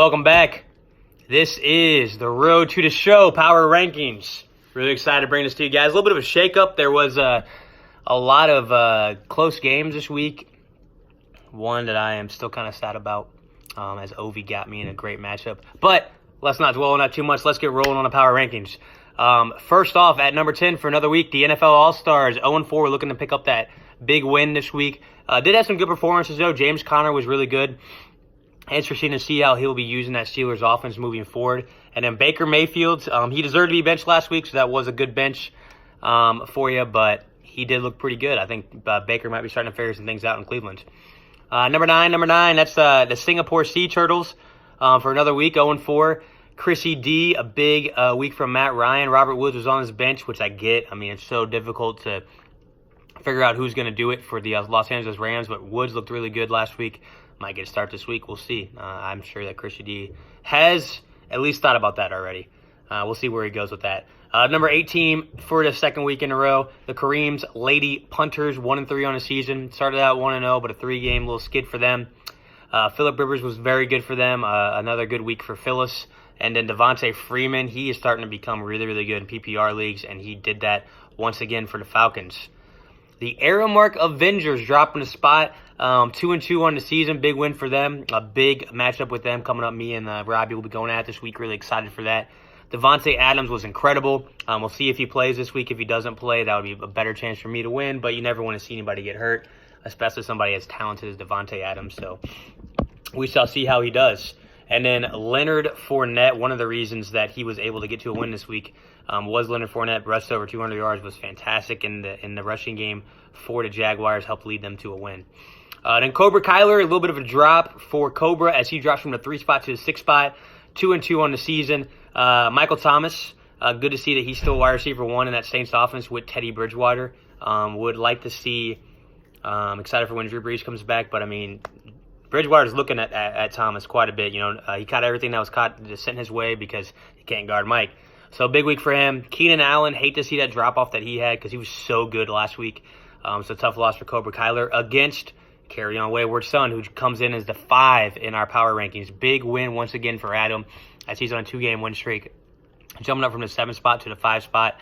Welcome back. This is the Road to the Show Power Rankings. Really excited to bring this to you guys. A little bit of a shakeup. There was a lot of close games this week. One that I am still kind of sad about, as Ovi got me in a great matchup. But let's not dwell on that too much. Let's get rolling on the Power Rankings. First off, at number 10 for another week, the NFL All-Stars, 0-4, looking to pick up that big win this week. Did have some good performances, though. James Conner was really good. Interesting to see how he'll be using that Steelers offense moving forward. And then Baker Mayfield, he deserved to be benched last week, so that was a good bench for you, but he did look pretty good. I think Baker might be starting to figure some things out in Cleveland. Number nine, that's the Singapore Sea Turtles for another week, 0-4. Chrissy D, a big week from Matt Ryan. Robert Woods was on his bench, which I get. I mean, it's so difficult to figure out who's going to do it for the Los Angeles Rams, but Woods looked really good last week. Might get a start this week. We'll see. I'm sure that Chrissy D has at least thought about that already. We'll see where he goes with that. Number 18 for the second week in a row, the Kareem's Lady Punters, 1-3 on the season. Started out 1-0, but a 3-game little skid for them. Phillip Rivers was very good for them. Another good week for Phyllis. And then Devontae Freeman, he is starting to become really, really good in PPR leagues, and he did that once again for the Falcons. The Aramark Avengers dropping a spot, 2-2 on the season. Big win for them. A big matchup with them coming up. Me and Robbie will be going at this week. Really excited for that. Devontae Adams was incredible. We'll see if he plays this week. If he doesn't play, that would be a better chance for me to win. But you never want to see anybody get hurt, especially somebody as talented as Devontae Adams. So we shall see how he does. And then Leonard Fournette, one of the reasons that he was able to get to a win this week was Leonard Fournette. Rushed over 200 yards, was fantastic in the rushing game for the Jaguars, helped lead them to a win. Then Cobra Kyler, a little bit of a drop for Cobra as he drops from the 3 spot to the 6 spot, 2-2 on the season. Michael Thomas, good to see that he's still wide receiver 1 in that Saints offense with Teddy Bridgewater. Would like to see, excited for when Drew Brees comes back, but I mean, Bridgewater's looking at Thomas quite a bit. You know, he caught everything that was caught just sent his way because he can't guard Mike. So big week for him. Keenan Allen, hate to see that drop off that he had because he was so good last week. So tough loss for Cobra Kyler against Carry-On Wayward Son, who comes in as the 5 in our power rankings. Big win once again for Adam as he's on a 2-game win streak, jumping up from the 7 spot to the 5 spot.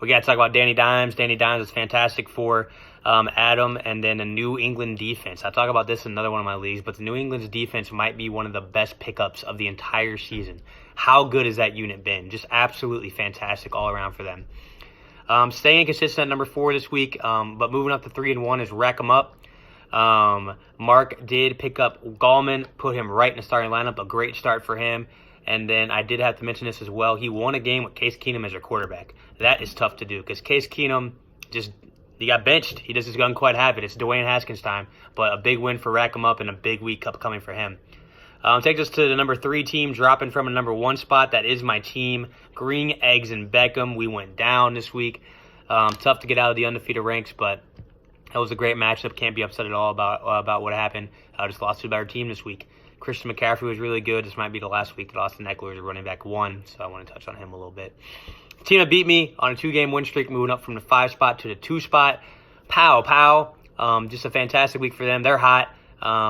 We got to talk about Danny Dimes. Danny Dimes is fantastic for Adam, and then the New England defense. I talk about this in another one of my leagues, but the New England's defense might be one of the best pickups of the entire season. How good has that unit been? Just absolutely fantastic all around for them. Staying consistent at number 4 this week, but moving up to 3-1 is Rack 'em Up. Mark did pick up Gallman, put him right in the starting lineup. A great start for him. And then I did have to mention this as well. He won a game with Case Keenum as your quarterback. That is tough to do because Case Keenum he got benched. He just doesn't quite have it. It's Dwayne Haskins time. But a big win for Rack 'em Up and a big week upcoming for him. Takes us to the number 3 team, dropping from a number 1 spot. That is my team, Green Eggs and Beckham. We went down this week. Tough to get out of the undefeated ranks, but that was a great matchup. Can't be upset at all about what happened. Just lost to a better team this week. Christian McCaffrey was really good. This might be the last week that Austin Eckler is running back 1, so I want to touch on him a little bit. The team that beat me on a 2-game win streak, moving up from the 5 spot to the 2 spot. Pow. Just a fantastic week for them. They're hot.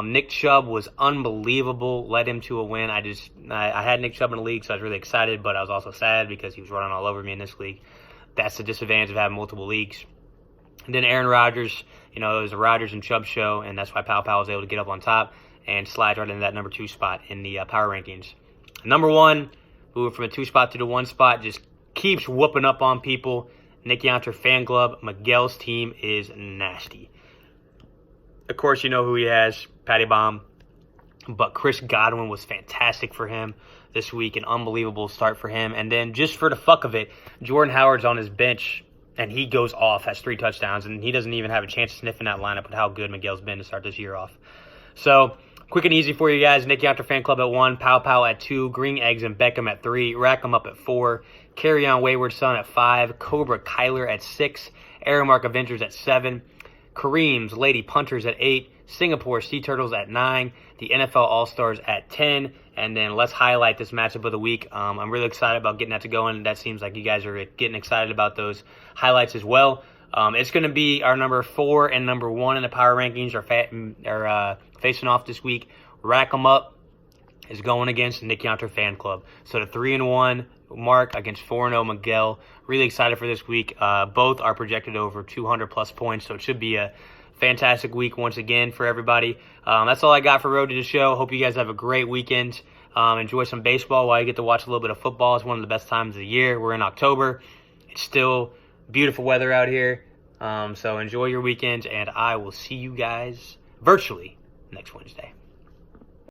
Nick Chubb was unbelievable. Led him to a win. I had Nick Chubb in the league, so I was really excited, but I was also sad because he was running all over me in this league. That's the disadvantage of having multiple leagues. And then Aaron Rodgers, it was a Rodgers and Chubb show, and that's why Pow was able to get up on top and slides right into that number 2 spot in the power rankings. Number 1, moving from a 2 spot to the 1 spot, just keeps whooping up on people. Nick Yonter fan club. Miguel's team is nasty. Of course, you know who he has, Patty Bomb. But Chris Godwin was fantastic for him this week. An unbelievable start for him. And then just for the fuck of it, Jordan Howard's on his bench, and he goes off, has 3 touchdowns, and he doesn't even have a chance to sniff in that lineup with how good Miguel's been to start this year off. So, quick and easy for you guys. Nick Yonter fan club at 1, Pow at 2, Green Eggs and Beckham at 3, Rack 'em Up at 4, Carry On Wayward Son at 5, Cobra Kyler at 6, Aramark Avengers at 7, Kareem's Lady Punters at 8, Singapore Sea Turtles at 9, the NFL All-Stars at 10, and then let's highlight this matchup of the week. I'm really excited about getting that to going. That seems like you guys are getting excited about those highlights as well. It's going to be our number 4 and number 1 in the power rankings are facing off this week. Rack 'em Up is going against Nick Yonter Fan Club. So the 3-1 Mark against 4-0 Miguel. Really excited for this week. Both are projected over 200 plus points, so it should be a fantastic week once again for everybody. That's all I got for Road to the Show. Hope you guys have a great weekend. Enjoy some baseball while you get to watch a little bit of football. It's one of the best times of the year. We're in October. It's still beautiful weather out here. So enjoy your weekend, and I will see you guys virtually next Wednesday.